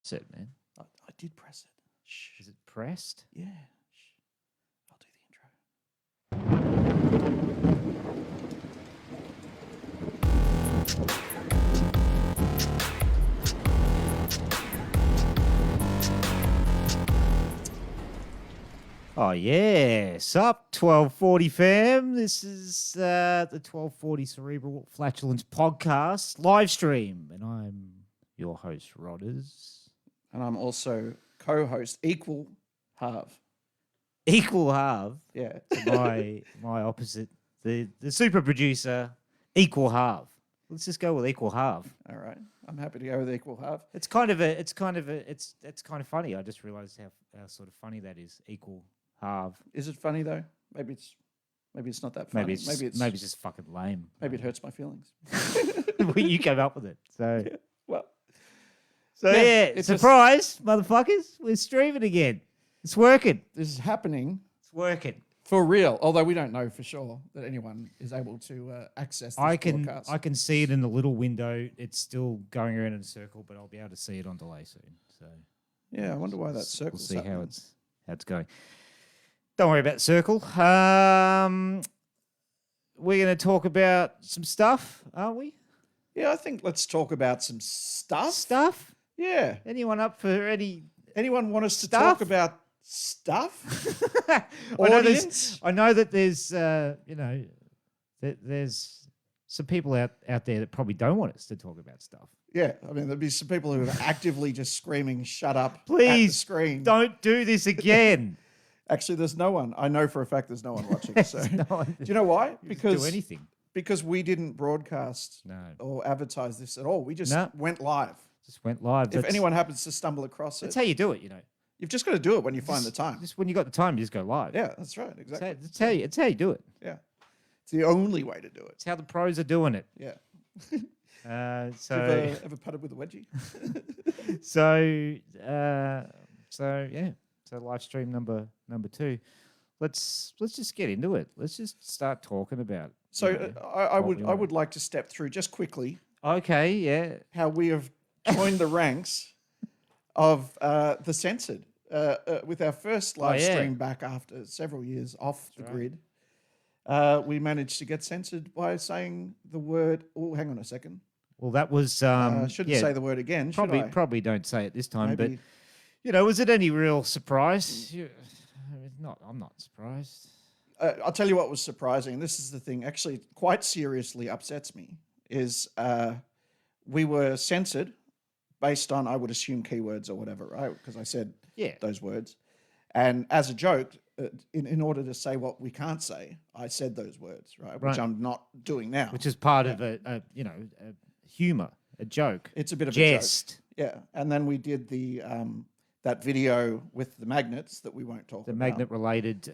That's it, man. I did press it. Shh. Is it pressed? Yeah. Shh. I'll do the intro. Oh, yeah. Sup, 1240 fam. This is the 1240 Cerebral Flatulence Podcast live stream. And I'm your host, Rodders. And I'm also co-host, equal Harv. Equal Harv. Yeah. To my opposite, the super producer, Equal Harv. Let's just go with Equal Harv. All right. I'm happy to go with equal Harv. It's kind of funny. I just realized how sort of funny that is. Equal Harv. Is it funny though? Maybe it's not that funny. Maybe it's just fucking lame. Maybe it hurts my feelings. Well, you came up with it, so Yeah, well, yeah. Surprise, motherfuckers! We're streaming again. It's working. This is happening It's working. for real. Although we don't know for sure that anyone is able to access this broadcast. I can see it in the little window. It's still going around in a circle, but I'll be able to see it on delay soon. So Yeah, I wonder why that circle's We'll see happening. how it's going. Don't worry about the circle. We're going to talk about some stuff, aren't we? Yeah, I think let's talk about some stuff. Stuff. Yeah. Anyone up for any? Anyone want us to Stuff? talk about stuff? I know that there's there's some people out there that probably don't want us to talk about stuff. Yeah, I mean, there'd be some people who are actively just screaming, "Shut up!" at the Please screen. don't do this again. Actually, there's no one. I know for a fact there's no one watching. So, No one- do you know why? do anything. Because we didn't broadcast No. or advertise this at all. We just No. went live. Just went live. If anyone happens to stumble across that's it, how you do it. you've just got to do it when you find the time. Just when you got the time, you just go live. Yeah, that's right. Exactly. It's how you do it. Yeah, it's the only way to do it. It's how the pros are doing it. Yeah. So Ever putted with a wedgie? so yeah. So live stream number 2. Let's just get into it. Let's just start talking about. So I what we would like to step through just quickly Okay, yeah. how we have joined the ranks of the censored with our first live yeah. stream back after several years off the grid. We managed to get censored by saying the word. Oh, hang on a second. Well, that was Shouldn't yeah, say the word again. Should I? probably don't say it this time. Maybe. But was it any real surprise? I'm not surprised. I'll tell you what was surprising. This is the thing. Actually, quite seriously upsets me. Is we were censored based on, I would assume, keywords or whatever, right? Because I said those words, and as a joke, in order to say what we can't say, I said those words, right? Which I'm not doing now. Which is part of a humor, a joke. It's a bit of jest. a joke. Yeah, and then we did the that video with the magnets that we won't talk The about. magnet-related.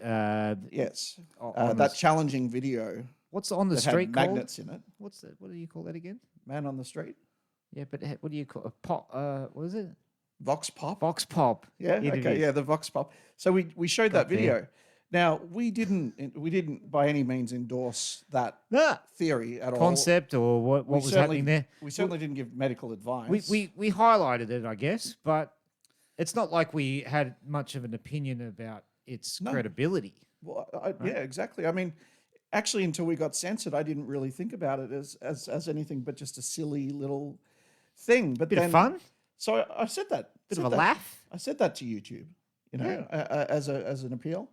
Yes, on that challenging video. What's on the that street had called? magnets in it. What's that? What do you call that again? Man on the street. Yeah, but what do you call a pop? What is it? Vox pop. Vox pop. Yeah. It Okay. is. Yeah, the vox pop. So we showed that there. video. Now we didn't by any means endorse that theory at all. Concept or what was happening there? We certainly didn't give medical advice. We highlighted it, I guess, but it's not like we had much of an opinion about its credibility. Well, yeah, exactly. I mean, actually, until we got censored, I didn't really think about it as anything but just a silly little thing. But Bit of fun, So I said that. bit of a laugh. I said that to YouTube, as an appeal.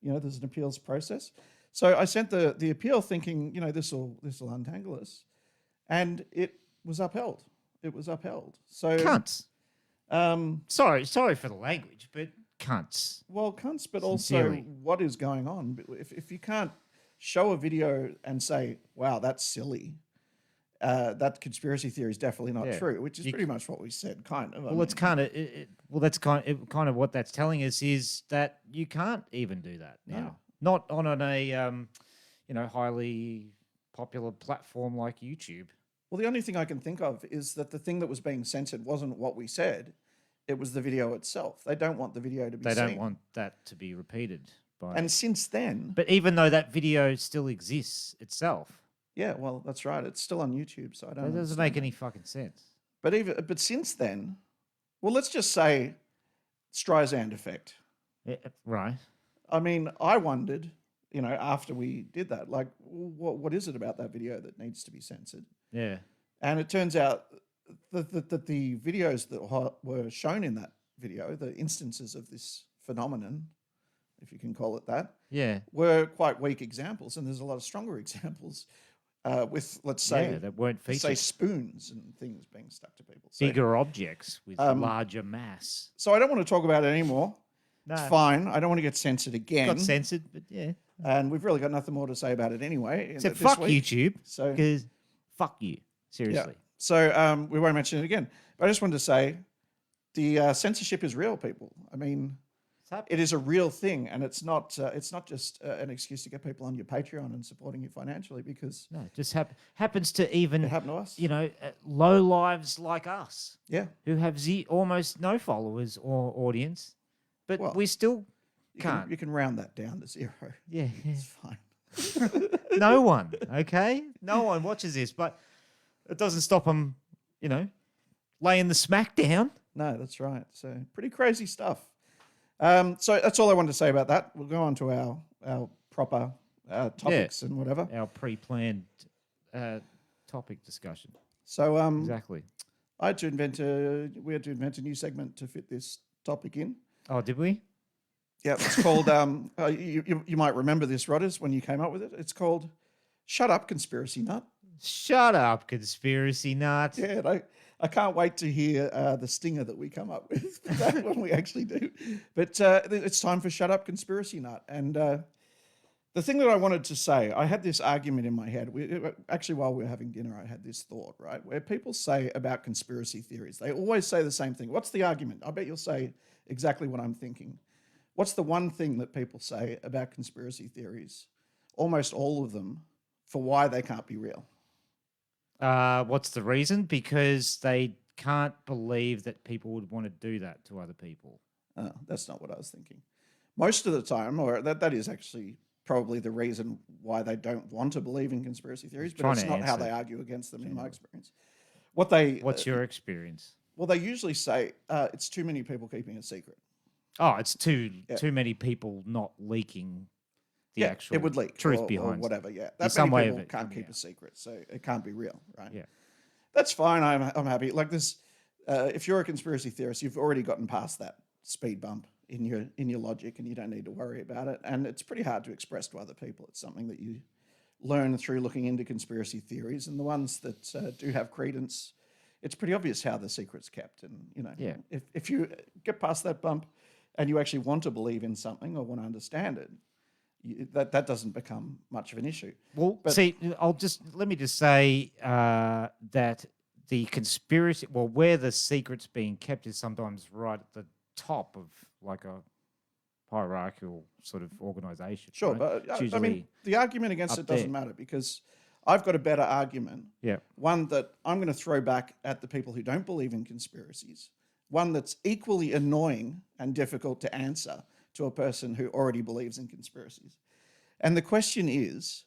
There's an appeals process. So I sent the appeal thinking, this will untangle us, and it was upheld. It was upheld. So Cunts. Sorry for the language, but cunts. Well, cunts, but Sincerely. also what is going on? If you can't show a video and say, "Wow, that's silly," that conspiracy theory is definitely not true, which is pretty much what we said, kind of. Well, it's kind of that's kind of what that's telling us is that you can't even do that now. Not on a highly popular platform like YouTube. Well, the only thing I can think of is that the thing that was being censored wasn't what we said; it was the video itself. They don't want the video to be seen. They don't want that to be repeated. And since then, but even though that video still exists itself, yeah, well, that's right. It's still on YouTube, so I don't. That doesn't make any fucking sense. But since then, Well, let's just say Streisand effect. Right. I mean, I wondered, after we did that, like, what is it about that video that needs to be censored? Yeah. And it turns out that the videos that were shown in that video, the instances of this phenomenon, if you can call it that, Yeah. were quite weak examples. And there's a lot of stronger examples with, let's say, that weren't say featured. spoons and things being stuck to people. So, Bigger objects with larger mass. so I don't want to talk about it anymore. No. It's fine. I don't want to get censored again. Got censored, but yeah. And we've really got nothing more to say about it anyway. Except this fuck week. YouTube. So Because fuck you. Seriously. Yeah. So we won't mention it again. But I just wanted to say the censorship is real, people. I mean, it is a real thing, and it's not just an excuse to get people on your Patreon and supporting you financially, because No, it just happens to even, it happened to us. low lives like us Yeah. who have almost no followers or audience, but Well, we still You can't. can round that down to 0. Yeah. It's fine. No one, okay? No one watches this, but it doesn't stop them, laying the smack down. No, that's right. So pretty crazy stuff. So that's all I wanted to say about that. We'll go on to our proper topics and whatever. Our pre-planned topic discussion. So Exactly. we had to invent a new segment to fit this topic in. Oh, did we? Yeah, it's called. You might remember this, Rodders, when you came up with it. It's called "Shut Up, Conspiracy Nut." Shut up, conspiracy nut. Yeah, I can't wait to hear the stinger that we come up with when we actually do. But it's time for "Shut Up, Conspiracy Nut." And the thing that I wanted to say, I had this argument in my head. Actually, while we were having dinner, I had this thought, right, where people say about conspiracy theories, they always say the same thing. What's the argument? I bet you'll say exactly what I'm thinking. What's the one thing that people say about conspiracy theories, almost all of them, for why they can't be real? What's the reason? Because they can't believe that people would want to do that to other people. That's not what I was thinking. Most of the time, or that is actually probably the reason why they don't want to believe in conspiracy theories, but it's not how they argue against them in my experience. What's your experience? Well, they usually say it's too many people keeping a secret. Oh, it's too many people not leaking the actual it would leak truth behind or whatever. Yeah, There's that some way many of people it can't coming keep out. a secret, so it can't be real, right? Yeah. That's fine. I'm happy. Like this, if you're a conspiracy theorist, you've already gotten past that speed bump in your logic, and you don't need to worry about it. And it's pretty hard to express to other people. It's something that you learn through looking into conspiracy theories, and the ones that do have credence, it's pretty obvious how the secret's kept. And if you get past that bump and you actually want to believe in something or want to understand it, that doesn't become much of an issue. Well, let me just say that the conspiracy, where the secret's being kept is sometimes right at the top of like a hierarchical sort of organization. Sure, right? but I mean, the argument against it doesn't matter, because I've got a better argument. Yeah. One that I'm going to throw back at the people who don't believe in conspiracies. One that's equally annoying and difficult to answer to a person who already believes in conspiracies. And the question is,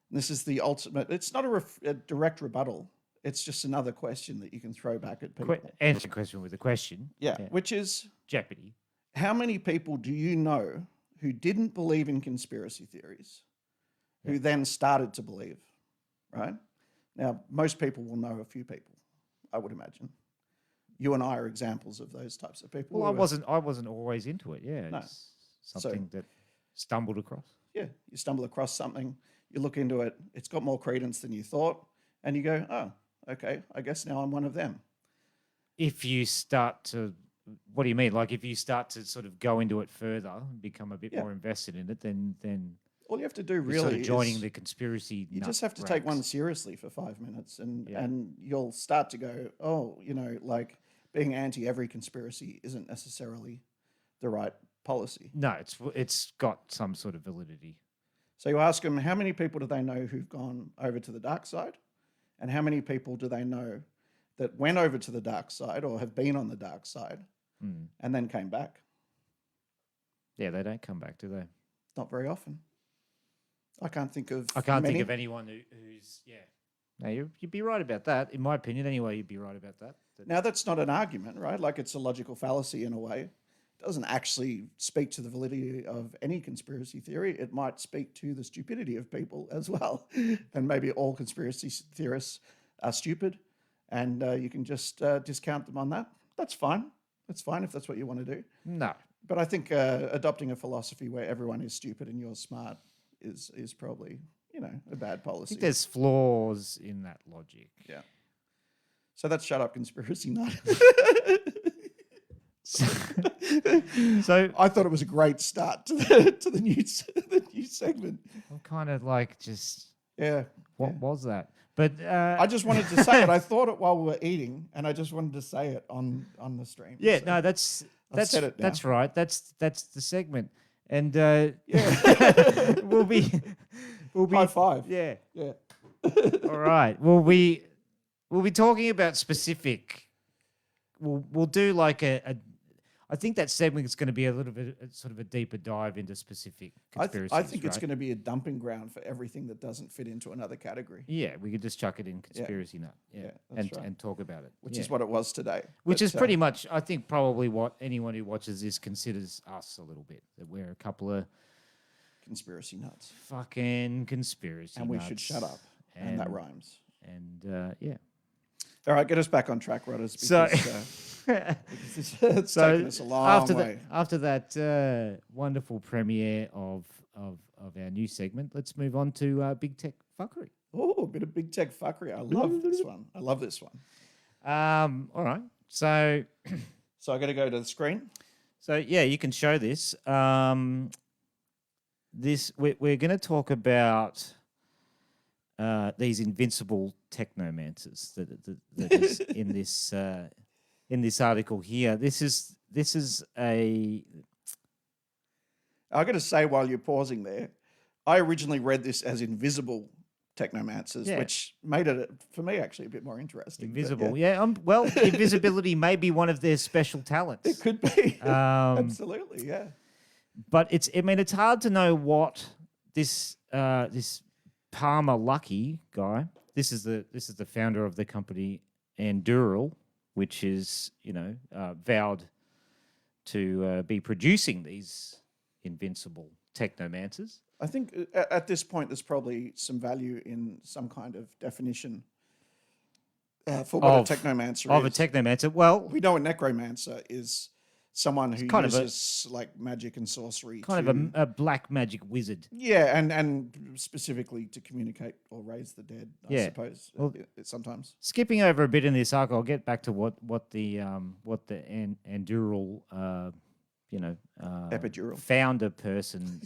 and this is the ultimate, it's not a direct rebuttal. It's just another question that you can throw back at people. Answer the question with a question. Yeah, which is, Jeopardy. how many people do you know who didn't believe in conspiracy theories, who then started to believe, right? Now, most people will know a few people, I would imagine. You and I are examples of those types of people. Well, I wasn't always into it. Yeah, No. it's something that stumbled across. Yeah, you stumble across something, you look into it, it's got more credence than you thought, and you go, oh, okay, I guess now I'm one of them. If you start to, what do you mean? Like if you start to sort of go into it further and become a bit more invested in it, then all you have to do you're really sort of joining is the conspiracy. you just have to take one seriously for 5 minutes, and you'll start to go, oh, like being anti every conspiracy isn't necessarily the right policy. No, it's got some sort of validity. So you ask them, how many people do they know who've gone over to the dark side? And how many people do they know that went over to the dark side or have been on the dark side and then came back? Yeah, they don't come back, do they? Not very often. I can't think of think many. of anyone who's No, you'd be right about that. In my opinion, anyway, you'd be right about that. Now, that's not an argument, right? Like, it's a logical fallacy in a way. It doesn't actually speak to the validity of any conspiracy theory. It might speak to the stupidity of people as well. And maybe all conspiracy theorists are stupid, and you can just discount them on that. That's fine. That's fine if that's what you want to do. No. But I think adopting a philosophy where everyone is stupid and you're smart is probably, a bad I policy. think there's flaws in that logic. Yeah. So that's Shut Up Conspiracy Nut. So I thought it was a great start to the new segment. I'm kind of like just, Yeah. what was that? But I just wanted to say it. I thought it while we were eating, and I just wanted to say it on the stream. yeah, So no, that's said it now. that's right. That's the segment, and Yeah. we'll be High five. yeah. Yeah. All right. We'll be talking about specific. We'll do like a I think that segment is going to be a little bit sort of a deeper dive into specific conspiracies. I think it's right? going to be a dumping ground for everything that doesn't fit into another category, Yeah, we could just chuck it in conspiracy nut. Yeah, that's right. and talk about it. which Yeah. is what it was today. Which But, is pretty much, I think, probably what anyone who watches this considers us a little bit. That we're a couple of conspiracy nuts. fucking conspiracy And we nuts. should shut up. And that rhymes. And yeah. All right, get us back on track, Rodders. So- Because it's So taken us a long way. after that wonderful premiere of our new segment, let's move on to big tech fuckery. Oh, a bit of big tech fuckery. I love this one. I love this one. All right. So So I got to go to the screen. yeah, you can show this. We're going to talk about these invincible technomancers that is in this article here. This is a I got to say, while you're pausing there, I originally read this as invisible technomancers, Yeah. which made it, for me, actually a bit more interesting. but invisible. Yeah. Well, invisibility may be one of their special talents. It could be. Um, Absolutely, yeah. But it's hard to know what this Palmer Lucky guy. This is the founder of the company Endural, which is vowed to be producing these invincible technomancers. I think at this point, there's probably some value in some kind of definition for what a technomancer Of a is. technomancer. Well, We know a necromancer is someone who kind of a- uses like magic and sorcery. kind to, of a black magic wizard. yeah, and specifically to communicate or raise the dead. I Yeah. suppose Well- sometimes. Skipping over a bit in this article, I'll get back to what the Endural Epidural. founder person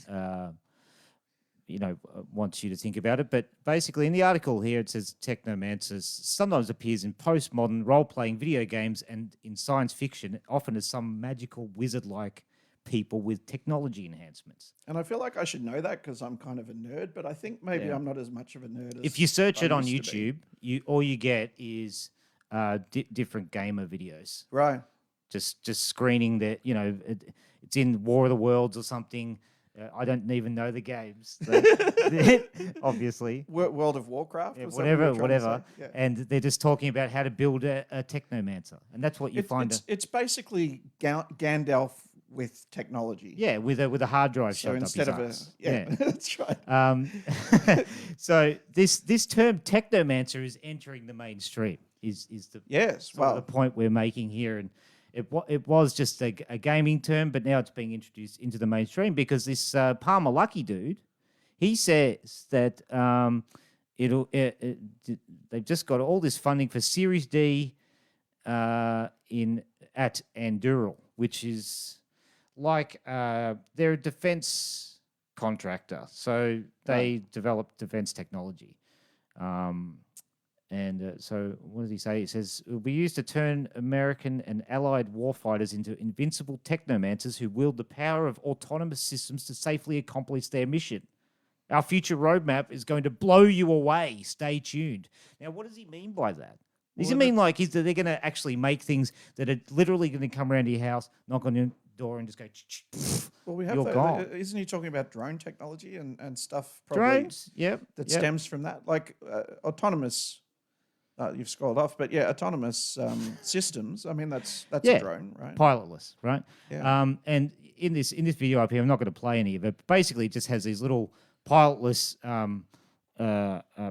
wants you to think about it. But basically, in the article here, it says technomancers sometimes appears in postmodern role-playing video games and in science fiction, often as some magical wizard-like people with technology enhancements. And I feel like I should know that because I'm kind of a nerd, but I think maybe Yeah. I'm not as much of a nerd as If you search I it on used to be. YouTube, all you get is different gamer videos. Right. Just screening that, it's in War of the Worlds or something. I don't even know the games, obviously. World of Warcraft? Yeah, Was that what you were trying to whatever. say? Yeah. And they're just talking about how to build a technomancer. And that's what you find. It's basically Gandalf with technology. With a hard drive So shoved instead up of his a arse. that's right. So this term technomancer is entering the mainstream. Is the Yes. sort of Well, the point we're making here, and it was just a gaming term, but now it's being introduced into the mainstream because this Palmer Lucky dude, he says that they've just got all this funding for Series D at Endural, which is like they're a defense contractor, so they develop defense technology. So what does he say? He says, it will be used to turn American and allied warfighters into invincible technomancers who wield the power of autonomous systems to safely accomplish their mission. Our future roadmap is going to blow you away. Stay tuned. Now, what does he mean by that? Does he mean like they're going to actually make things that are literally going to come around to your house, knock on your door, and just go, well, we have you're gone. Isn't he talking about drone technology and stuff? Probably Drones? Yep. That yep. stems from that, like autonomous You've scrolled off, but yeah, autonomous systems. I mean, that's Yeah. a drone, right? Pilotless, right? Yeah. And in this video up here, I'm not going to play any of it. But basically, it just has these little pilotless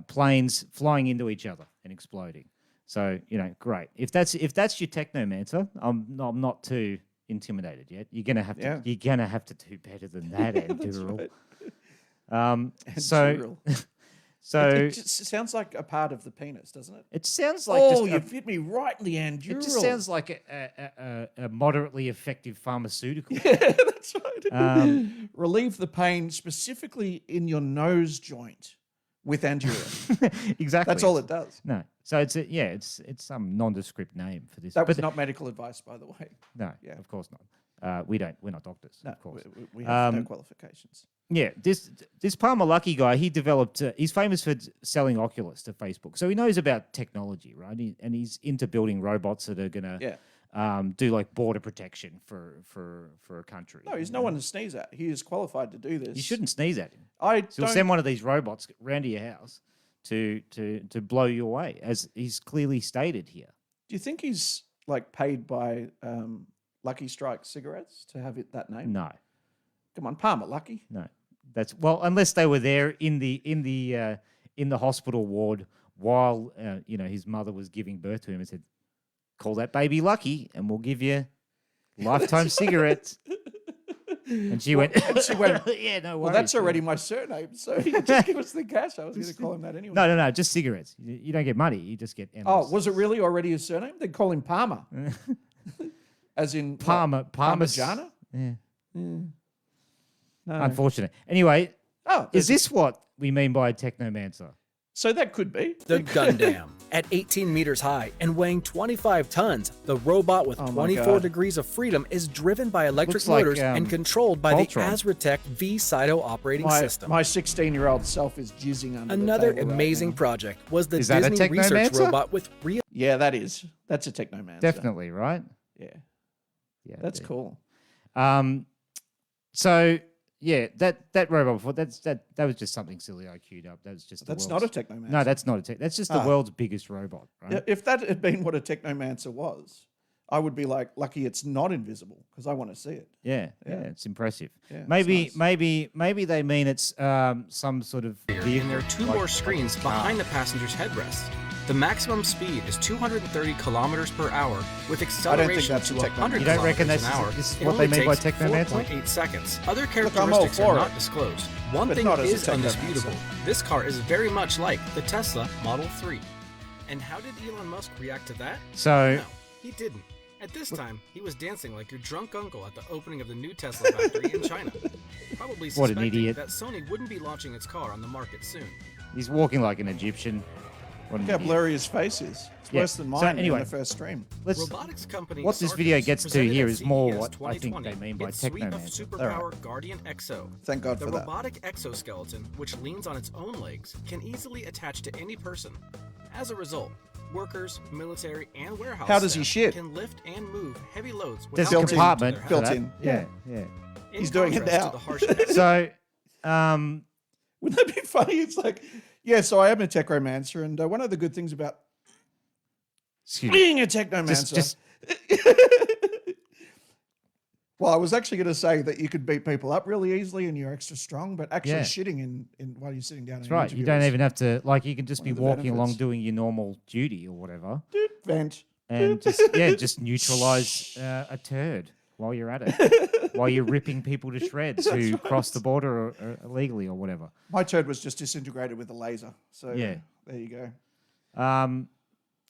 planes flying into each other and exploding. So great. If that's your Technomancer, I'm not too intimidated yet. You're gonna have to do better than that, Anduril. So it just sounds like a part of the penis, doesn't it? it sounds like you've hit me right in the Anduril. it just sounds like a moderately effective pharmaceutical. Yeah, that's right. Relieve the pain specifically in your nose joint with Anduril. Exactly. That's all it does. No. So it's some nondescript name for this. That was not medical advice, by the way. No, Yeah. of course not. We're not doctors, No, of course. we have no qualifications. Yeah, this Palmer Lucky guy, he developed. He's famous for selling Oculus to Facebook, so he knows about technology, right? And he's into building robots that are gonna do like border protection for a country. No, he's no one to sneeze at. He is qualified to do this. You shouldn't sneeze at him. So he'll send one of these robots round to your house to blow you away, as he's clearly stated here. Do you think he's like paid by Lucky Strike cigarettes to have that name? No. Come on, Palmer Lucky. No, unless they were there in the hospital ward while his mother was giving birth to him and said, "Call that baby Lucky, and we'll give you lifetime cigarettes." And she went, "Yeah, no worries." Well, that's already my surname, so you just give us the cash. I was going to call him that anyway. No, just cigarettes. You don't get money. You just get endless. Oh, was it really already his surname? They call him Palmer, as in Parmigiana? Yeah. No. Unfortunate. Anyway, Oh, is this what we mean by a Technomancer? So that could be. The Gundam. At 18 meters high and weighing 25 tons, the robot with 24 degrees of freedom is driven by electric motors and controlled by the Azratec V-Cyto operating system. My 16-year-old self is jizzing under Another the table amazing right project was the Is that a Disney research Technomancer? robot with real... Yeah, that is. That's a Technomancer. Definitely, right? Yeah. Yeah, That's cool. So yeah, that robot before that was just something silly I queued up. That was just That's not a Technomancer. No, that's not a tech. That's just the world's biggest robot, right? Yeah, if that had been what a Technomancer was, I would be like, lucky it's not invisible because I want to see it. Yeah, it's impressive. Yeah, it's maybe nice. maybe they mean it's some sort of vehicle. And there are two more screens behind the passenger's headrest. The maximum speed is 230 kilometers per hour with acceleration that's to a Technomancer. 100 You don't reckon kilometers that's an hour. this is It what they only mean by takes Technomancer? 4.8 seconds. Other I'm all characteristics for are not it. disclosed. One But thing not as a is Technomancer. undisputable. This car is very much like the Tesla Model 3. And how did Elon Musk react to that? So No, he didn't. At this time, he was dancing like your drunk uncle at the opening of the new Tesla factory in China. Probably What an suspecting idiot. that Sony wouldn't be launching its car on the market soon. he's walking like an Egyptian. What an Look how idiot. blurry his face is. It's Yeah. worse than So mine anyway, in the first stream. Let's Robotics company what this video Sarkis gets to presented here at is more CES what I think 2020 they mean by its suite of Technomancer. superpower Guardian Exo. Thank God The for that. robotic exoskeleton, which leans on its own legs, can easily attach to any person. As a result, workers, military, and warehouse How does he staff shit? can lift and move heavy loads There's without a Built in. compartment their for Built that. in. Yeah. In He's doing it contrast now. to the harsh So Wouldn't that be funny? It's like, yeah, so I am a Technomancer, and one of the good things about excuse me. being a Technomancer. Just Well, I was actually going to say that you could beat people up really easily and you're extra strong, but actually Yeah. shitting in while you're sitting down. that's right. You don't even have to you can just be One of the walking along benefits. doing your normal duty or whatever, vent. and just neutralize a turd while you're at it, while you're ripping people to shreds who cross the border or illegally or whatever. My turd was just disintegrated with a laser. So Yeah. there you go.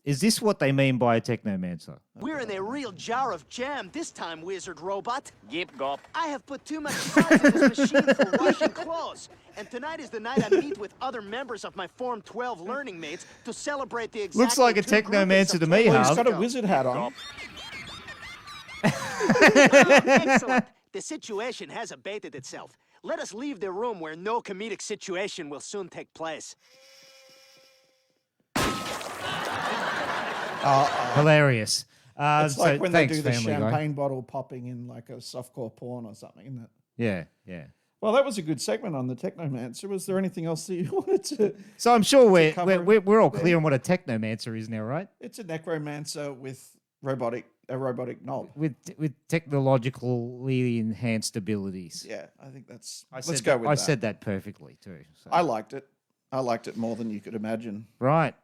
Is this what they mean by a Technomancer? We're in a real jar of jam this time, wizard robot. Gip gop. I have put too much salt in this machine for washing clothes. And tonight is the night I meet with other members of my Form 12 learning mates to celebrate the exact Looks like a Technomancer to me, Well, he's Harv. got a wizard hat on. Excellent. The situation has abated itself. Let us leave the room where no comedic situation will soon take place. Hilarious. It's like when thanks, they do the Family Guy. champagne bottle popping in like a softcore porn or something, isn't it? Yeah. Well, that was a good segment on the Technomancer. Was there anything else that you wanted to? So I'm sure we're all clear on what a Technomancer is now, right? It's a necromancer with a robotic knob With technologically enhanced abilities. Yeah, I think that's. I said that perfectly too. So. I liked it. I liked it more than you could imagine. Right.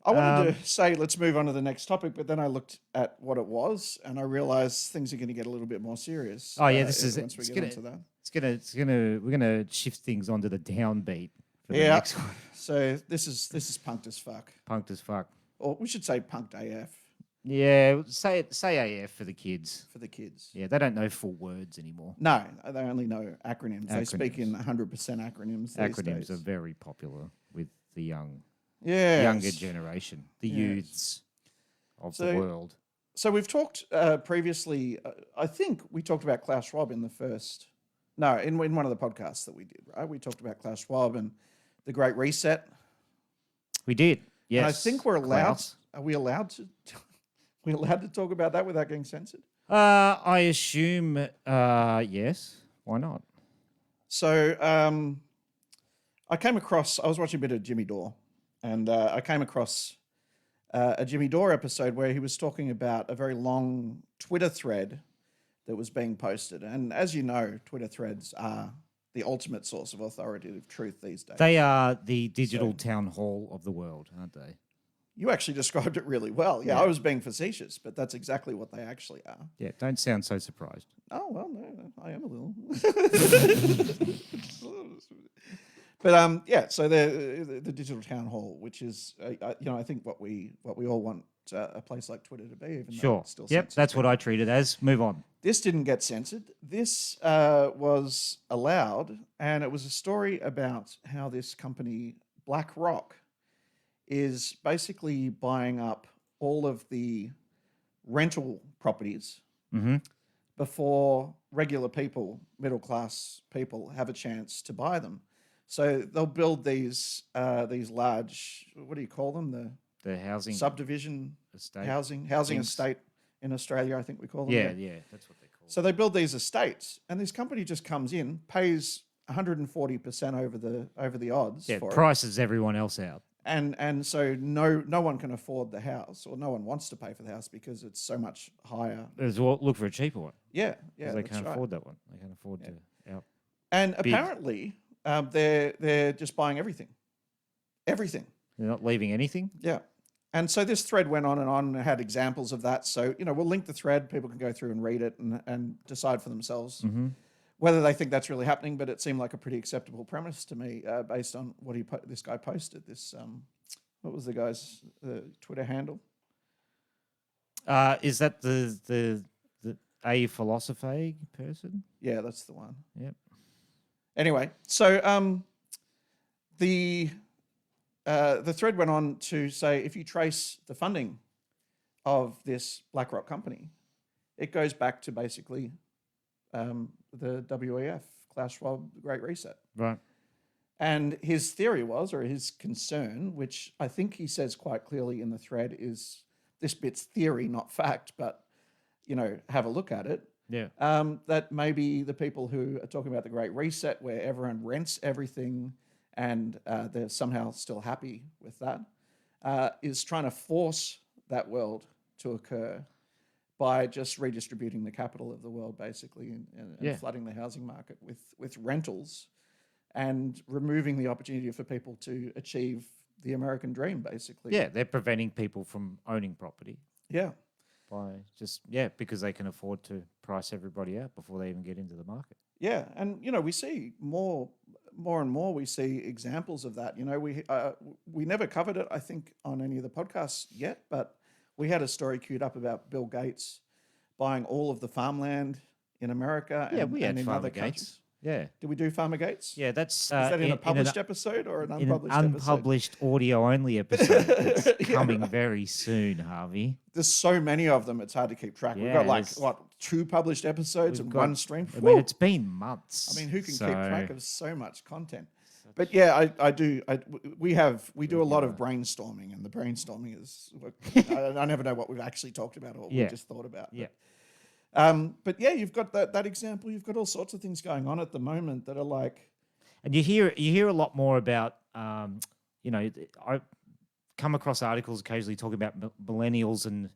I wanted to say let's move on to the next topic, but then I looked at what it was and I realized things are going to get a little bit more serious. Oh yeah, this is once we get into that. We're gonna shift things onto the downbeat for the next one. So this is punked as fuck. Punked as fuck. Or we should say punked AF. Yeah, say AF for the kids. For the kids. Yeah, they don't know full words anymore. No, they only know acronyms. They speak in 100% acronyms. Acronyms are very popular with the younger generation, the youths of the world. So we've talked previously, I think we talked about Klaus Schwab in one of the podcasts that we did, right? We talked about Klaus Schwab and the Great Reset. We did, yes. And I think we're allowed, are we allowed to talk about that without getting censored? I assume, yes. Why not? So I was watching a bit of Jimmy Dore, and I came across a Jimmy Dore episode where he was talking about a very long Twitter thread that was being posted. And as you know, Twitter threads are the ultimate source of authoritative truth these days. They are the digital town hall of the world, aren't they? You actually described it really well. Yeah, I was being facetious, but that's exactly what they actually are. Yeah, don't sound so surprised. Oh, well, no, I am a little. But so the digital town hall, which is I think what we all want a place like Twitter to be. Even though it's still censored. That's what I treat it as. Move on. This didn't get censored. This was allowed, and it was a story about how this company BlackRock is basically buying up all of the rental properties before regular people, middle class people, have a chance to buy them. So they'll build these large, what do you call them? The housing subdivision estate. housing estate in Australia, I think we call them. Yeah, that's what they call it. So they build these estates, and this company just comes in, pays 140% over the odds. Yeah, for prices everyone else out. And so no one can afford the house, or no one wants to pay for the house because it's so much higher. Look for a cheaper one. Yeah, they can't afford that one. They can't afford to out. And apparently, they're just buying everything. Everything. They're not leaving anything? Yeah. And so this thread went on and had examples of that. So, we'll link the thread. People can go through and read it and decide for themselves whether they think that's really happening. But it seemed like a pretty acceptable premise to me based on what this guy posted. This, what was the guy's Twitter handle? Is that the a philosopher person? Yeah, that's the one. Yep. Anyway, so the thread went on to say if you trace the funding of this BlackRock company, it goes back to basically the WEF, Klaus Schwab, the Great Reset. Right. And his theory was, or his concern, which I think he says quite clearly in the thread, is this bit's theory, not fact, but, have a look at it. Yeah. That maybe the people who are talking about the Great Reset, where everyone rents everything and they're somehow still happy with that, is trying to force that world to occur by just redistributing the capital of the world, basically, and flooding the housing market with rentals and removing the opportunity for people to achieve the American dream, basically. Yeah, they're preventing people from owning property. Yeah. Because they can afford to price everybody out before they even get into the market. Yeah, and we see more and more. We see examples of that. We never covered it, I think, on any of the podcasts yet, but we had a story queued up about Bill Gates buying all of the farmland in America. Yeah, we had in Farmer other Gates. countries. Yeah. Did we do Farmer Gates? Yeah, that's... Is that in a published episode or an unpublished episode? Unpublished audio-only episode that's coming very soon, Harvey. There's so many of them, it's hard to keep track. Yeah, We've got 2 published episodes and 1 stream? I mean, it's been months. I mean, who can keep track of so much content? But yeah, I do. We do a lot of brainstorming, and the brainstorming is... I never know what we've actually talked about or what we just thought about. Yeah. But yeah, you've got that example. You've got all sorts of things going on at the moment that are like, and you hear a lot more about, I come across articles occasionally talking about millennials and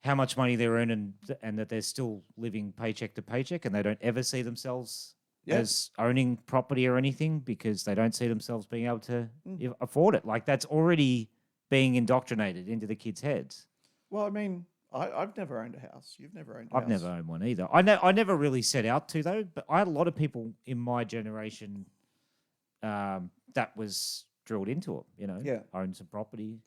how much money they earn and that they're still living paycheck to paycheck and they don't ever see themselves as owning property or anything because they don't see themselves being able to afford it. Like that's already being indoctrinated into the kids' heads. Well, I mean, I've never owned a house. You've never owned a house. I've never owned one either. I never really set out to though, but I had a lot of people in my generation that was drilled into it, own some property.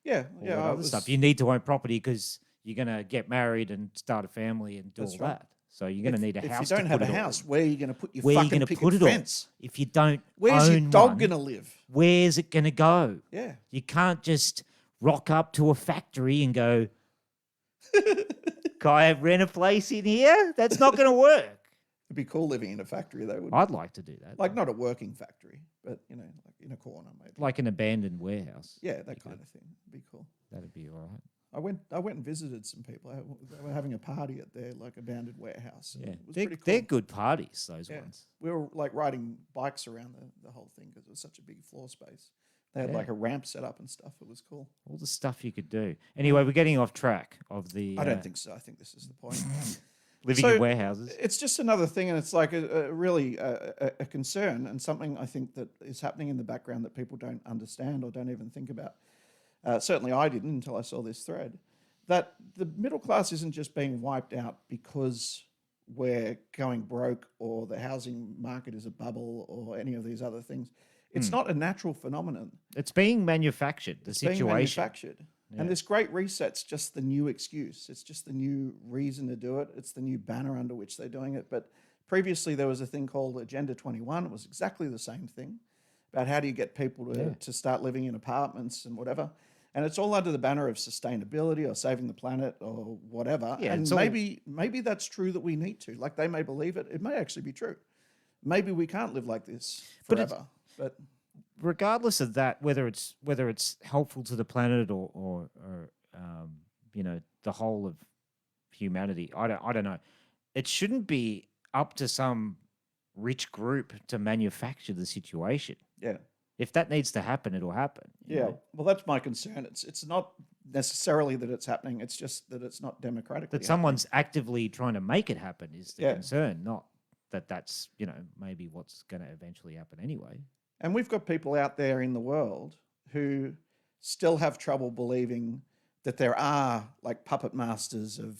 Yeah, Other stuff. You need to own property because you're going to get married and start a family and do all that. So you're going to need a house. If you don't have a house, where are you going to put your where fucking picket fence? If you don't Where's own your dog one, going to live? Where's it going to go? Yeah. You can't just rock up to a factory and go, can I rent a place in here? That's not going to work. It'd be cool living in a factory, though. I'd like to do that. Like not a working factory, but, like in a corner, maybe. Like an abandoned warehouse. Yeah, that kind of thing. It'd be cool. That'd be all right. I went and visited some people. They were having a party at their like abandoned warehouse. Yeah, it was pretty cool. They're good parties. Those ones. We were like riding bikes around the whole thing because it was such a big floor space. They had like a ramp set up and stuff. It was cool. All the stuff you could do. Anyway, we're getting off track of the. I don't think so. I think this is the point. Living in warehouses. It's just another thing, and it's like really a concern and something I think that is happening in the background that people don't understand or don't even think about. Certainly I didn't until I saw this thread, that the middle class isn't just being wiped out because we're going broke or the housing market is a bubble or any of these other things. It's not a natural phenomenon. It's being manufactured, the situation. Being manufactured. Yeah. And this great reset's just the new excuse. It's just the new reason to do it. It's the new banner under which they're doing it. But previously there was a thing called Agenda 21. It was exactly the same thing about how do you get people to start living in apartments and whatever. And it's all under the banner of sustainability or saving the planet or whatever. Yeah, and maybe that's true that we need to. Like they may believe it. It may actually be true. Maybe we can't live like this forever. But regardless of that, whether it's helpful to the planet or the whole of humanity, I don't know. It shouldn't be up to some rich group to manufacture the situation. Yeah. If that needs to happen, it'll happen. Yeah. Well, that's my concern. It's not necessarily that it's happening. It's just that it's not democratically that someone's actively trying to make it happen is the concern, not that's maybe what's going to eventually happen anyway. And we've got people out there in the world who still have trouble believing that there are like puppet masters of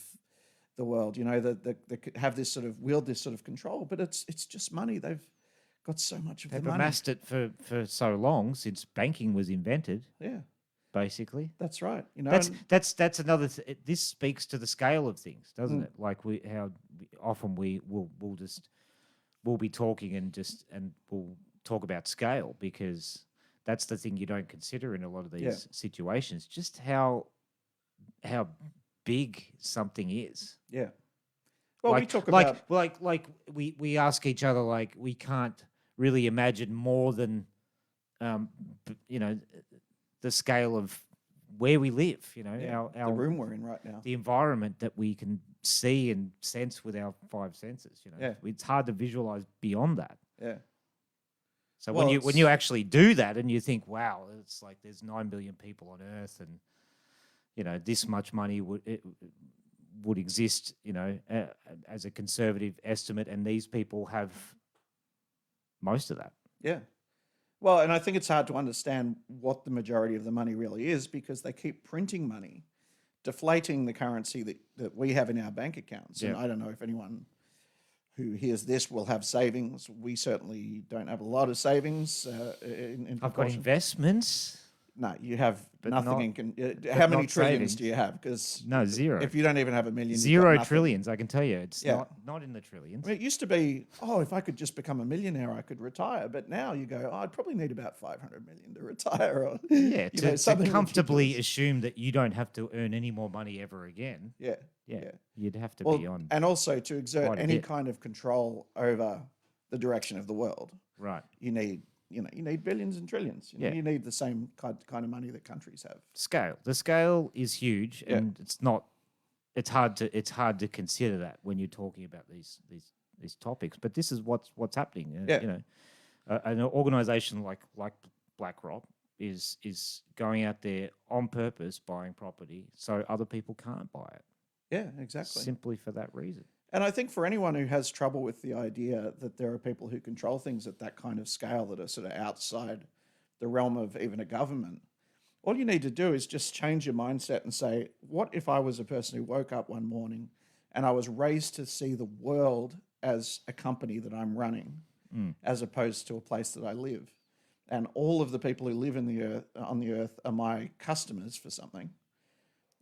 the world, that have this sort of wield this sort of control, but it's just money. They've got so much of the money. They've amassed it for so long since banking was invented. Yeah. Basically. That's right. That's another this speaks to the scale of things, doesn't it? Like how often we'll be talking and we'll talk about scale because that's the thing you don't consider in a lot of these situations, just how big something is. Yeah. Well, we talk about we ask each other like we can't really imagine more than the scale of where we live, our the room we're in right now, the environment that we can see and sense with our five senses. It's hard to visualize beyond that. Yeah. So when you actually do that and you think, wow, it's like there's 9 billion people on Earth, and this much money would exist, as a conservative estimate, and these people have most of that. Yeah. Well, and I think it's hard to understand what the majority of the money really is because they keep printing money, deflating the currency that we have in our bank accounts. And I don't know if anyone who hears this will have savings. We certainly don't have a lot of savings. I've got investments. No, you have nothing. How many trillions do you have? Because zero. If you don't even have a million, zero trillions. I can tell you, it's not in the trillions. I mean, it used to be, if I could just become a millionaire, I could retire. But now you go, I'd probably need about 500 million to retire. Or, to comfortably assume that you don't have to earn any more money ever again. Yeah. You'd have to be on. And also to exert any kind of control over the direction of the world. Right. You need billions and trillions. You need the same kind of money that countries have. Scale. The scale is huge, and it's not it's hard to consider that when you're talking about these topics. But this is what's happening. You know, an organization like BlackRock is going out there on purpose buying property so other people can't buy it. Yeah, exactly. Simply for that reason. And I think for anyone who has trouble with the idea that there are people who control things at that kind of scale that are sort of outside the realm of even a government, all you need to do is just change your mindset and say, what if I was a person who woke up one morning and I was raised to see the world as a company that I'm running, as opposed to a place that I live? And all of the people who live on the earth are my customers for something.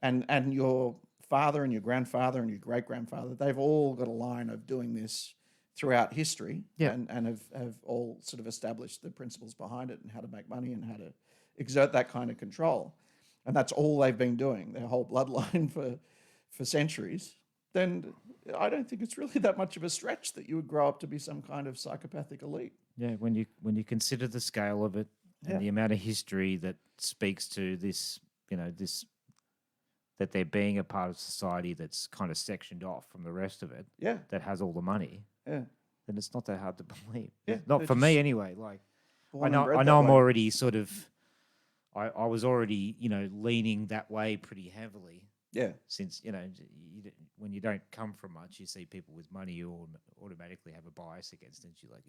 And your father and your grandfather and your great-grandfather, they've all got a line of doing this throughout history and have all sort of established the principles behind it and how to make money and how to exert that kind of control. And that's all they've been doing, their whole bloodline for centuries. Then I don't think it's really that much of a stretch that you would grow up to be some kind of psychopathic elite. Yeah, when you consider the scale of it and the amount of history that speaks to this, you know, this that they're being a part of society that's kind of sectioned off from the rest of it, that has all the money, then it's not that hard to believe. Yeah, not for me anyway. Like, I know I'm already sort of, I was already, you know, leaning that way pretty heavily. Yeah. Since, you know, when you don't come from much, you see people with money, you automatically have a bias against it. You're like,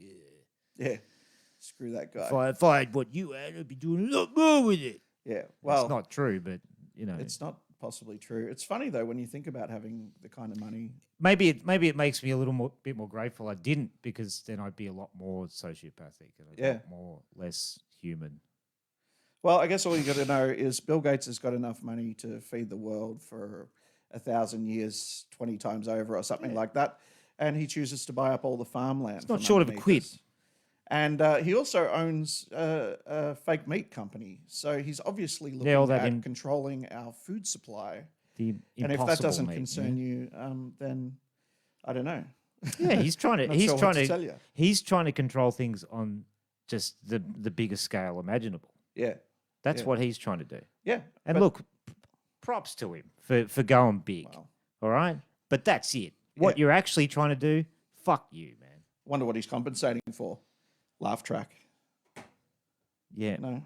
yeah, screw that guy. If I had what you had, I'd be doing a lot more with it. Yeah, well, it's not true, but you know, it's not possibly true. It's funny though when you think about having the kind of money. Maybe it makes me a bit more grateful I didn't, because then I'd be a lot more sociopathic and a lot less human. Well, I guess all you got to know is Bill Gates has got enough money to feed the world for 1,000 years, 20 times over, or something like that, and he chooses to buy up all the farmland. It's not short of a quid. And he also owns a fake meat company. So he's obviously looking at controlling our food supply. And if that doesn't concern you, then I don't know. Yeah, he's trying to control things on just the biggest scale imaginable. Yeah. That's what he's trying to do. Yeah. And look, props to him for going big. Wow. All right? But that's it. What you're actually trying to do, fuck you, man. Wonder what he's compensating for. Laugh track. Yeah. No.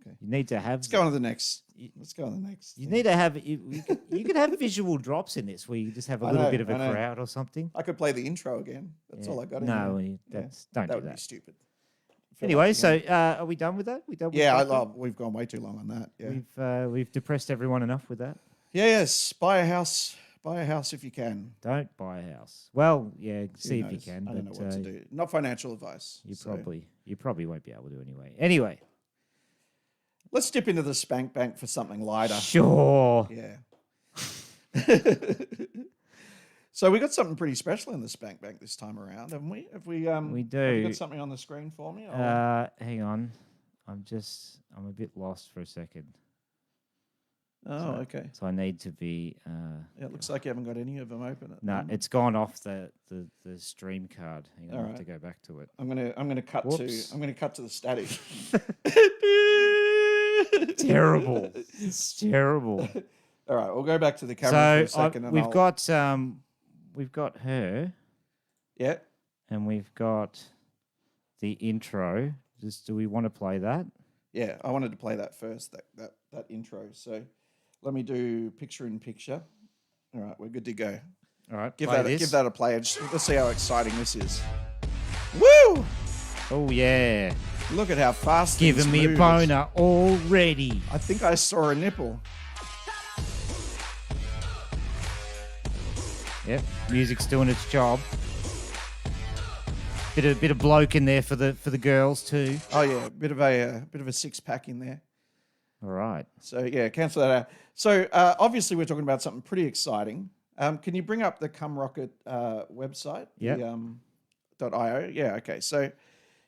Okay. You need to have. Let's go on to the next. You need to have. You could have visual drops in this where you just have a little bit of a crowd or something. I could play the intro again. That's all I got. No, don't do that. That would be stupid. Anyway, so are we done with that? We've gone way too long on that. Yeah. We've depressed everyone enough with that. Yes. Buy a house. Buy a house if you can. Don't buy a house. Well, yeah, see if you can. I don't know what to do. Not financial advice. You probably won't be able to anyway. Anyway, let's dip into the spank bank for something lighter. Sure. Yeah. So we got something pretty special in the spank bank this time around, haven't we? We do. Have you got something on the screen for me? Hang on. I'm a bit lost for a second. Oh, okay. So I need to be. It looks like you haven't got any of them open. No, it's gone off the stream card. Hang on, I have to go back to it. I'm gonna cut to the static. Terrible. It's terrible. All right, we'll go back to the camera for a second. We've got her. Yeah. And we've got the intro. Do we want to play that? Yeah, I wanted to play that first. That intro. So. Let me do picture in picture. All right, we're good to go. All right, give that a play. Let's see how exciting this is. Woo! Oh yeah! Look at how fast. Giving me a boner already. I think I saw a nipple. Yep, music's doing its job. Bit of bloke in there for the girls too. Oh yeah, bit of a 6-pack in there. All right. So yeah, cancel that out. So obviously we're talking about something pretty exciting. Can you bring up the CumRocket website? Yeah. .io. Yeah. Okay. So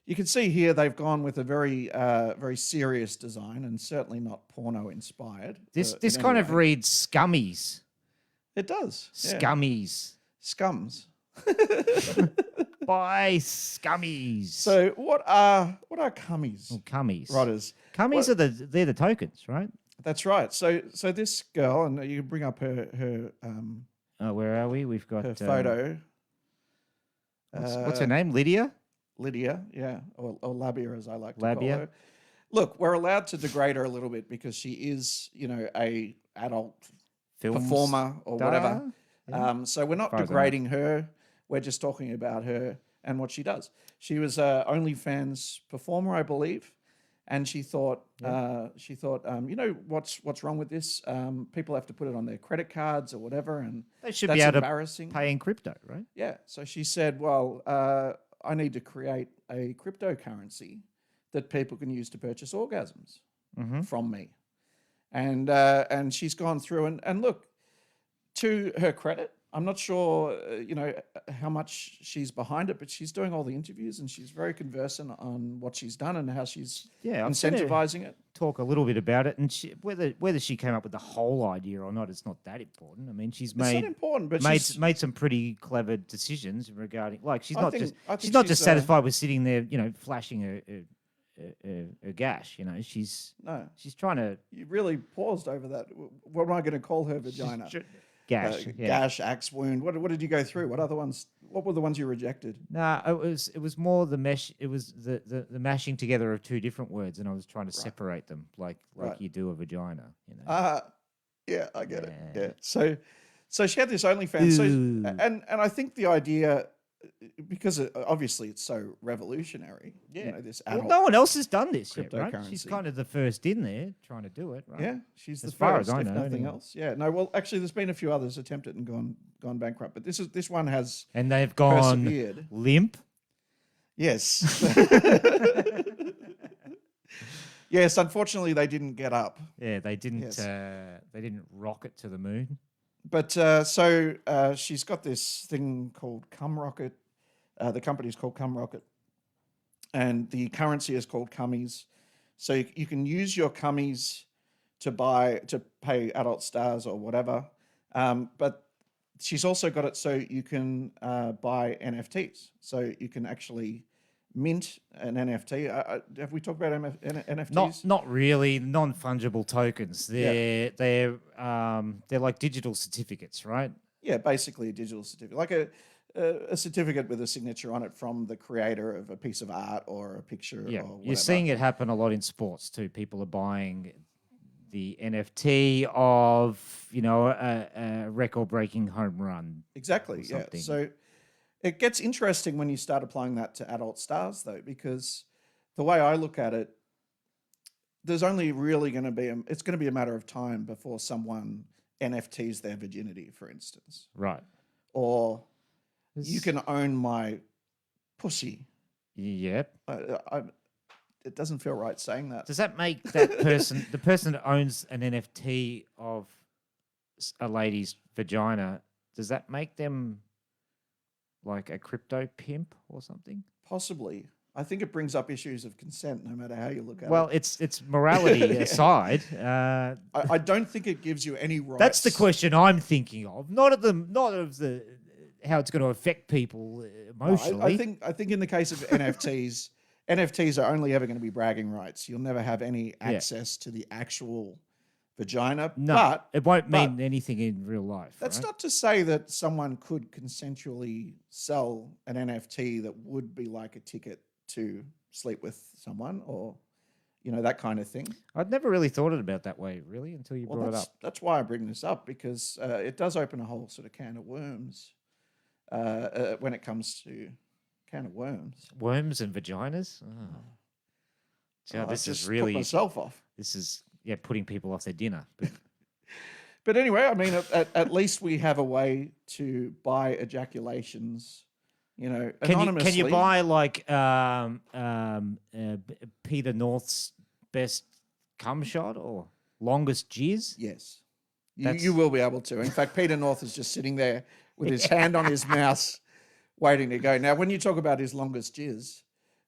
you can see here they've gone with a very serious design and certainly not porno inspired. This kind of reads scummies. It does. Scummies. Scums. By scummies. So what are cummies? Well, cummies. Rodders. Cummies they're the tokens, right? That's right. So this girl, and you can bring up her where are we? We've got her photo. What's her name? Lydia? Lydia, yeah, or Labia as I like to Labia. call her. Look, we're allowed to degrade her a little bit because she is, a adult Film performer or star? whatever. Yeah. So we're not Far as I know. degrading her. We're just talking about her and what she does. She was a OnlyFans performer, I believe, and she thought, what's wrong with this? People have to put it on their credit cards or whatever, and They should that's be able embarrassing. to pay in crypto, right? Yeah. So she said, well, I need to create a cryptocurrency that people can use to purchase orgasms from me. And she's gone through and look, to her credit, I'm not sure, how much she's behind it, but she's doing all the interviews and she's very conversant on what she's done and how she's I've seen her incentivizing it. Talk a little bit about it, and whether she came up with the whole idea or not, it's not that important. I mean, she's It's not important, but made some pretty clever decisions regarding, like, she's I not think just she's, satisfied with sitting there, flashing a gash. She's trying to You really paused over that. What am I going to call her vagina? gash. Gash, axe wound. What did you go through? What other ones? What were the ones you rejected? Nah, it was more the mesh. It was the mashing together of two different words, and I was trying to separate them, like you do a vagina. Yeah, I get it. Yeah. So she had this OnlyFans. So, and I think the idea, because obviously it's so revolutionary. This adult. No one else has done this yet, right? Cryptocurrency. She's kind of the first in there trying to do it, right? Yeah, she's As the far first, as I if know, nothing anyway. else. Yeah, no. Well, actually, there's been a few others attempted and gone bankrupt, but this one has And they've gone persevered. limp. Yes. Yes. Unfortunately, they didn't get up. Yeah, they didn't. Yes. They didn't rocket to the moon. But she's got this thing called Cum Rocket. The company is called Cum Rocket, and the currency is called Cummies. So you can use your Cummies to pay adult stars or whatever. But she's also got it so you can buy NFTs. So you can actually mint an NFT. Have we talked about NFTs? Not really. Non-fungible tokens. They're like digital certificates, right? Yeah, basically a digital certificate, like a certificate with a signature on it from the creator of a piece of art or a picture. Yeah, or whatever. you're seeing it happen a lot in sports too. People are buying the NFT of a record-breaking home run. Exactly. Yeah. So it gets interesting when you start applying that to adult stars, though, because the way I look at it, there's only really going to be it's going to be a matter of time before someone NFTs their virginity, for instance. Right. Or you can own my pussy. Yep. It doesn't feel right saying that. Does that make that person, the person that owns an NFT of a lady's vagina, does that make them like a crypto pimp or something? Possibly. I think it brings up issues of consent, no matter how you look at it. Well, it's morality aside. I don't think it gives you any rights. That's the question I'm thinking of, not of how it's going to affect people emotionally. No, I think in the case of NFTs, NFTs are only ever going to be bragging rights. You'll never have any access to the actual vagina. No, but it won't mean anything in real life. That's not to say that someone could consensually sell an NFT that would be like a ticket to sleep with someone or, that kind of thing. I'd never really thought it about that way, really, until you brought it up. That's why I bring this up, because it does open a whole sort of can of worms when it comes to can of worms. Worms and vaginas? Oh. So this is really... put myself off. This is, putting people off their dinner. But anyway, I mean, at least we have a way to buy ejaculations, anonymously. Can you buy like Peter North's best cum shot or longest jizz? Yes. You will be able to. In fact, Peter North is just sitting there with his hand on his mouse waiting to go. Now, when you talk about his longest jizz,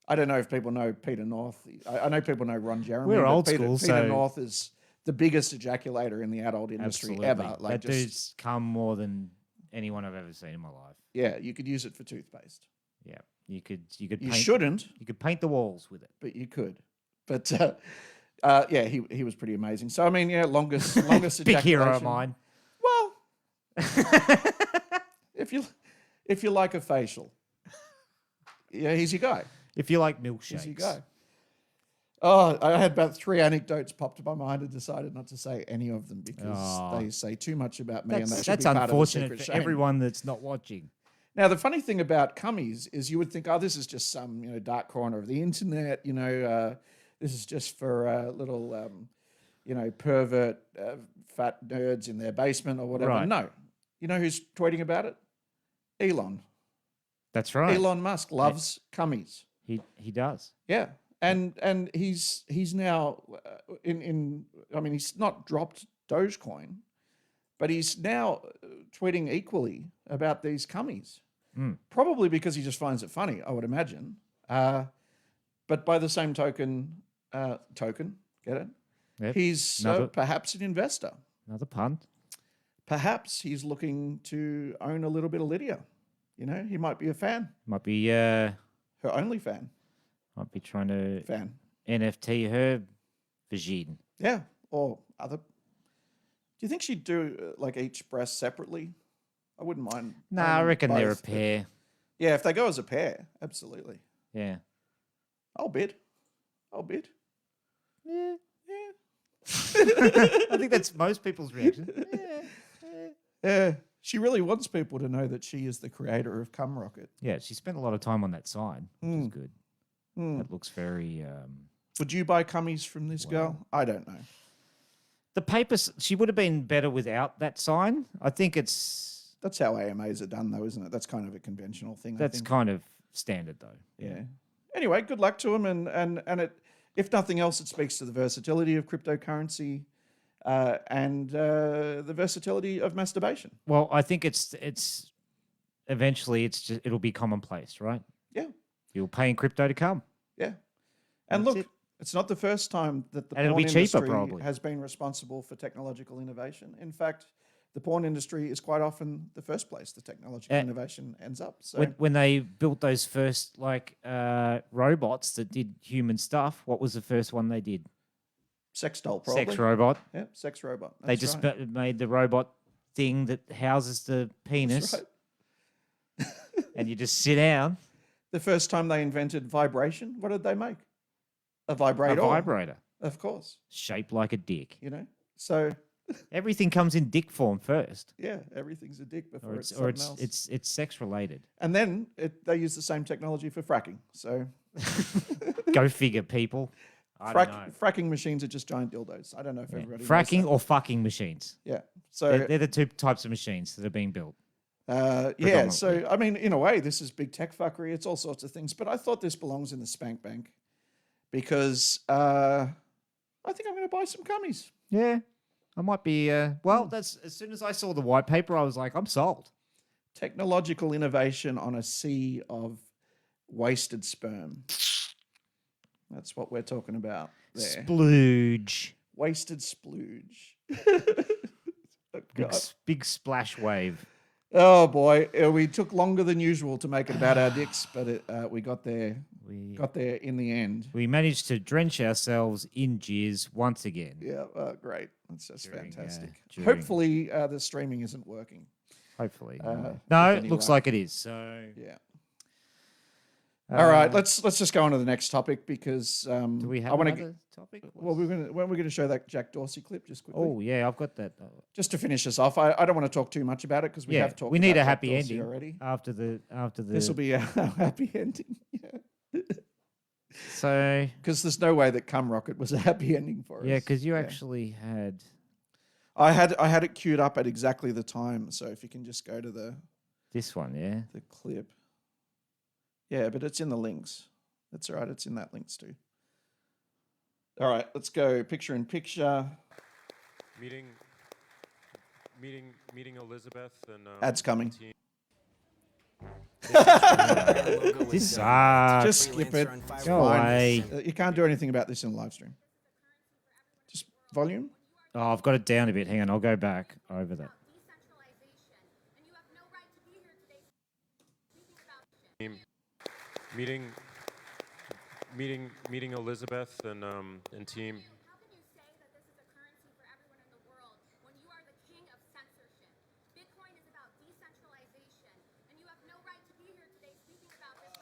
I don't know if people know Peter North. I know people know Ron Jeremy. We're old school, Peter North is the biggest ejaculator in the adult industry ever. Like that dude's come more than anyone I've ever seen in my life. Yeah, you could use it for toothpaste. Yeah, you could. You shouldn't. You could paint the walls with it, but you could. But Yeah, he was pretty amazing. So I mean, yeah, longest Big hero of ejaculation. mine. Well, if you like a facial, yeah, he's your guy. If you like He's your milkshakes. guy. Oh, I had about 3 anecdotes popped to my mind and decided not to say any of them because they say too much about me, and that should That's be part of the unfortunate secret for shame. everyone that's not watching. Now, the funny thing about cummies is you would think, oh, this is just some dark corner of the internet. This is just for little pervert fat nerds in their basement or whatever. Right. No, you know who's tweeting about it? Elon. That's right. Elon Musk loves cummies. He does. Yeah, and he's now he's not dropped Dogecoin, but he's now tweeting equally about these cummies. Probably because he just finds it funny, I would imagine. But by the same token, get it? Yep. He's perhaps an investor. Another pun. Perhaps he's looking to own a little bit of Lydia. He might be a fan, Might be her only fan. might be trying to Fan. NFT her vagine. Yeah, or other. Do you think she'd do like each breast separately? I wouldn't mind. Nah, I reckon they're a both, but- pair. Yeah, if they go as a pair, absolutely. Yeah. I'll bid. Yeah. I think that's most people's reaction. Yeah, she really wants people to know that she is the creator of Cum Rocket. Yeah, she spent a lot of time on that sign, which is good. That looks very. Would you buy cummies from this girl? I don't know. The papers. She would have been better without that sign. I think it's. That's how AMAs are done, though, isn't it? That's kind of a conventional thing. That's I think. kind of standard, though. Yeah. Anyway, good luck to him, and it, if nothing else, it speaks to the versatility of cryptocurrency, and the versatility of masturbation. Well, I think it's eventually it'll be commonplace, right? Yeah. You'll pay in crypto to come. Yeah. And That's look, it. it's not the first time that the And it'll porn be cheaper, industry probably. has been responsible for technological innovation. In fact, the porn industry is quite often the first place the technological innovation ends up. So When they built those first robots that did human stuff, what was the first one they did? sex doll, probably. Sex robot. Yeah, sex robot. They That's just right. made the robot thing that houses the penis, That's right. and you just sit down. The first time they invented vibration, what did they make? A A vibrator. vibrator Of course. shaped like a dick. So Everything comes in dick form first, yeah, everything's a dick before or it's it's something else. it's sex related. And then they use the same technology for fracking. So Go figure, people. I don't know. fracking machines are just giant dildos. I don't know if everybody knows Fracking that. or fucking machines. Yeah. So They're the two types of machines that are being built. yeah. So I mean, in a way, this is big tech fuckery. It's all sorts of things. But I thought this belongs in the spank bank because I think I'm going to buy some cummies. Yeah, I might be. Well, that's as soon as I saw the white paper, I was like, I'm sold. Technological innovation on a sea of wasted sperm. That's what we're talking about there. Splooge. Wasted splooge. Oh, God. Big splash wave. Oh boy, we took longer than usual to make it about our dicks, but we got there. We Got there in the end. we managed to drench ourselves in jizz once again. Yeah, great. That's just fantastic. during- Hopefully, the streaming isn't working. Hopefully. if No, it any looks way. like it is. So Yeah. All right, let's just go on to the next topic because do we have I want another topic? Well, when we're going to show that Jack Dorsey clip just quickly. Oh yeah, I've got that. Just to finish us off, I don't want to talk too much about it because we Yeah, have talked. we need about a Jack happy Dorsey ending already. after the. This will be a happy ending. Yeah. So Because there's no way that Cum Rocket was a happy ending for us. yeah, because you actually had. I had it queued up at exactly the time. So if you can just go to the This one, yeah. clip. Yeah, but it's in the links. That's all right. It's in that links too. All right, let's go picture in picture. Meeting Elizabeth and Ads coming. team. This sucks. Just skip it. It's Go fine. away. You can't do anything about this in live stream. Just volume. Oh, I've got it down a bit. Hang on, I'll go back over that. Team. Meeting Elizabeth and team.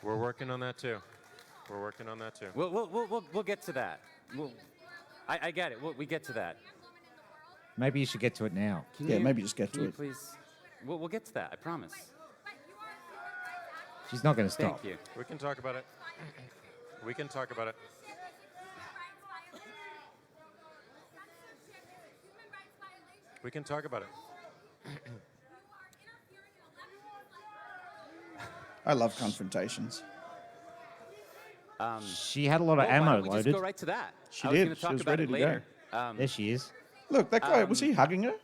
We're working on that too. We're working on that too. We'll get to that. I get it. We get to that. Maybe you should get to it now. Maybe just get to it. Please. We'll get to that. I promise. She's not going to stop. Thank you. We can talk about it. We can talk about it. We can talk about it. I love confrontations. She had a lot of Why ammo don't we just loaded. go right to that? She I was did. gonna She talk was about ready it to later. There she is. Look, that guy, was he hugging her?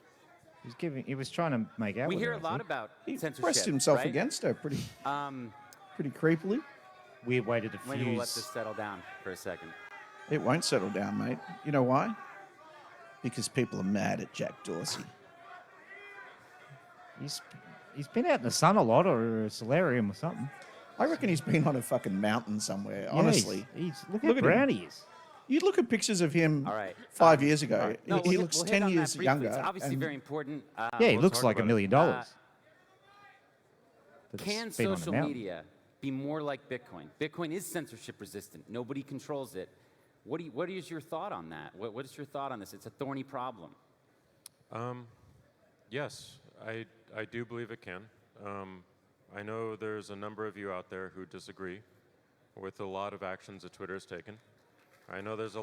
He was trying to make out We with hear her, a I lot think. about He censorship. pressed himself right? against her pretty creepily. Weird way to diffuse. Maybe we'll let this settle down for a second. It won't settle down, mate. You know why? Because people are mad at Jack Dorsey. He's been out in the sun a lot, or a solarium or something. I reckon he's been on a fucking mountain somewhere, Yeah, honestly. look Look how at brown he is. You look at pictures of him All right. 5 years ago. All right. No, he we'll looks hit 10 on that years briefly. younger. It's obviously and very important. Yeah, he we'll looks talk like $1 about it. million. But Can it's been on a social mountain. media be more like Bitcoin? Bitcoin is censorship resistant. Nobody controls it. What is your thought on that? What is your thought on this? It's a thorny problem. Yes, I do believe it can. I know there's a number of you out there who disagree with a lot of actions that Twitter has taken. I know there's.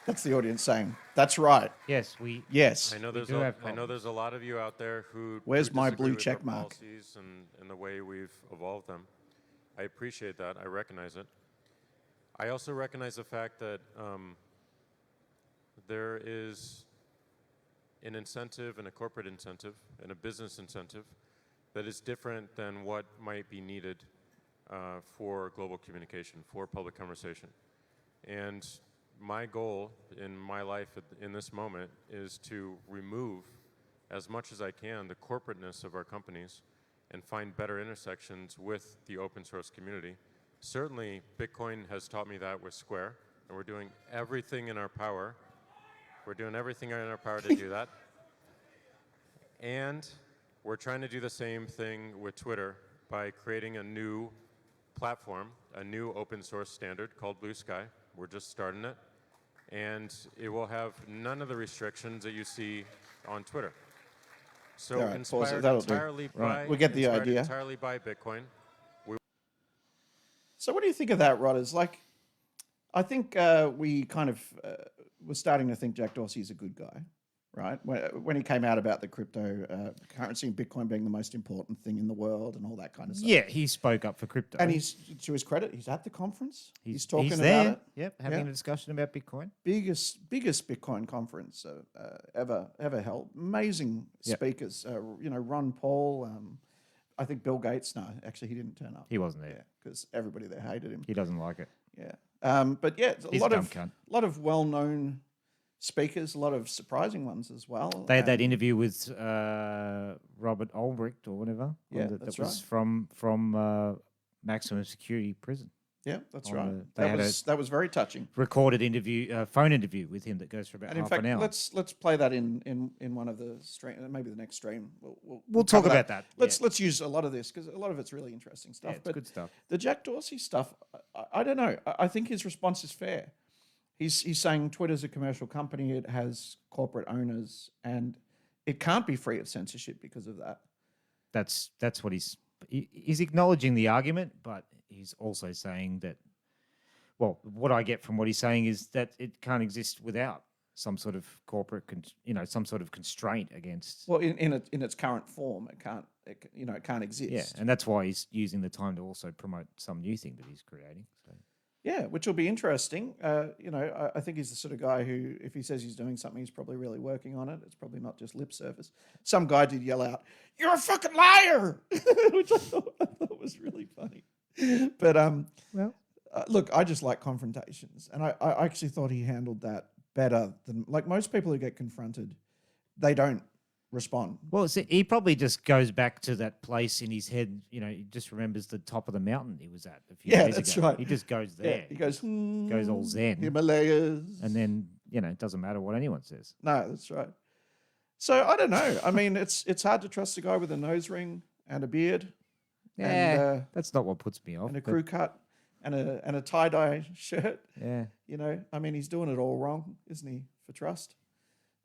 That's the audience saying, that's right. Yes, Yes. I know there's. do have I know problems. there's a lot of you out there who. Where's who my disagree blue with check our mark? Policies and the way we've evolved them. I appreciate that. I recognize it. I also recognize the fact that there is an incentive and a corporate incentive and a business incentive that is different than what might be needed for global communication, for public conversation. And my goal in my life in this moment is to remove as much as I can the corporateness of our companies and find better intersections with the open source community. Certainly, Bitcoin has taught me that with Square, and we're doing everything in our power. We're doing everything in our power to do that. And we're trying to do the same thing with Twitter by creating a new platform, a new open source standard called Blue Sky. We're just starting it. And it will have none of the restrictions that you see on Twitter. So All right, pause it. inspired That'll do. entirely by Right. We get the inspired idea. entirely by Bitcoin. So what do you think of that, Rodders? Like, I think we kind of were starting to think Jack Dorsey's a good guy, right? When he came out about the crypto currency and Bitcoin being the most important thing in the world and all that kind of stuff. Yeah, he spoke up for crypto. And he's, to his credit, he's at the conference. He's talking there. about it. Yep, having Yeah. a discussion about Bitcoin. Biggest Bitcoin conference ever held. Amazing Yep. speakers. Ron Paul. I think Bill Gates. No, actually, he didn't turn up. He wasn't there. Because everybody there hated him. He doesn't like it. Yeah. But yeah, it's He's a dumb cunt. lot of well-known speakers, a lot of surprising ones as well. They had that interview with Robert Ulbricht or whatever. Yeah, that that's was right. from maximum security prison. Yeah, that's on right. they had That was very touching. Recorded interview, phone interview with him that goes for about And in half fact, an hour. let's play that in one of the stream, maybe the next stream. We'll talk cover about that. Let's use a lot of this because a lot of it's really interesting stuff. Yeah, it's but good stuff. the Jack Dorsey stuff, I don't know. I think his response is fair. He's saying Twitter's a commercial company. It has corporate owners, and it can't be free of censorship because of that. That's what he's acknowledging the argument, but he's also saying that. Well, what I get from what he's saying is that it can't exist without some sort of corporate, some sort of constraint against. Well, in its current form, it can't exist. Yeah, and that's why he's using the time to also promote some new thing that he's creating. So. Yeah, which will be interesting. I think he's the sort of guy who, if he says he's doing something, he's probably really working on it. It's probably not just lip service. Some guy did yell out, "You're a fucking liar," which I thought was really funny. But look, I just like confrontations, and I actually thought he handled that better than like most people who get confronted. They don't respond. Well, he probably just goes back to that place in his head. He just remembers the top of the mountain he was at a few days that's ago. right. He just goes there. Yeah, he goes all zen, Himalayas, and then it doesn't matter what anyone says. No, that's right. So I don't know. I mean, it's hard to trust a guy with a nose ring and a beard and that's not what puts me off. and a crew cut and a tie-dye shirt. Yeah. You know, I mean, he's doing it all wrong, isn't he, for trust?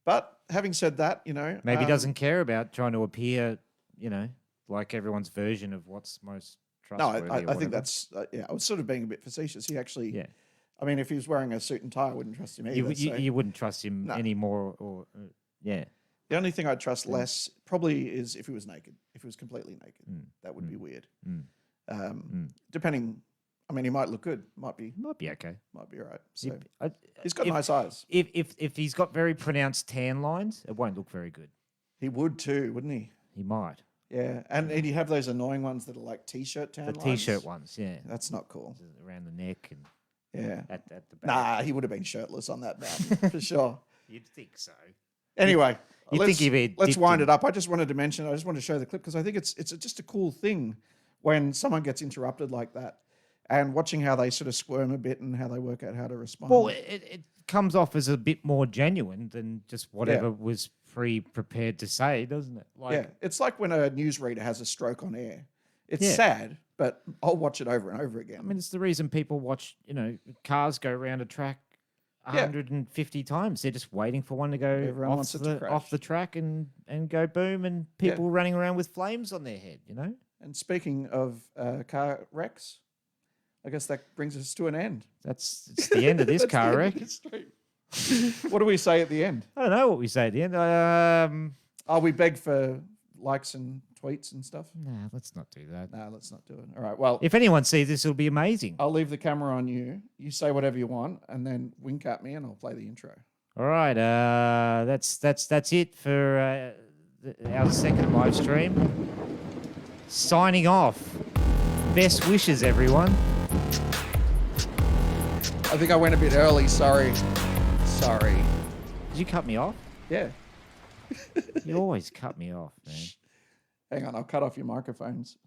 But having said that, you know, Maybe he doesn't care about trying to appear, you know, like everyone's version of what's most No, trustworthy. I think that's I was sort of being a bit facetious. He actually, I mean, if he was wearing a suit and tie, I wouldn't trust him either. You wouldn't trust him anymore, or yeah. The only thing I'd trust less probably is if he was naked. If he was completely naked, that would be weird. Depending, I mean, he might look good. Might be okay. Might be all right. So If- he's got nice eyes. If he's got very pronounced tan lines, it won't look very good. He would too, woun't he? He might. Yeah, and you have those annoying ones that are like t-shirt tan lines. The t-shirt ones, yeah, That's not cool. around the neck and Yeah. at the back. Nah, he would have been shirtless on that mountain for sure. You'd think so. Anyway, You'd think he'd be let's dipped wind in- it up. I just wanted to show the clip because I think it's just a cool thing when someone gets interrupted like that, and watching how they sort of squirm a bit and how they work out how to respond. Well, it comes off as a bit more genuine than just whatever was pre-prepared to say, doesn't it? yeah, it's like when a newsreader has a stroke on air. It's Yeah. sad, but I'll watch it over and over again. I mean, it's the reason people watch, you know, cars go around a track 150 times. They're just waiting for one to go Everyone wants it to crash. off the track and go boom, and people running around with flames on their head, you know? And speaking of car wrecks, I guess that brings us to an end. It's the end of this That's the car end wreck. of this stream. What do we say at the end? I don't know what we say at the end. We beg for likes and tweets and stuff? Nah, let's not do that. No, let's not do it. All right, well, If anyone sees this, it'll be amazing. I'll leave the camera on you. You say whatever you want, and then wink at me, and I'll play the intro. All right, that's it for our second live stream. Signing off. Best wishes, everyone. I think I went a bit early. Sorry. Did you cut me off? Yeah. You always cut me off, man. Hang on, I'll cut off your microphones.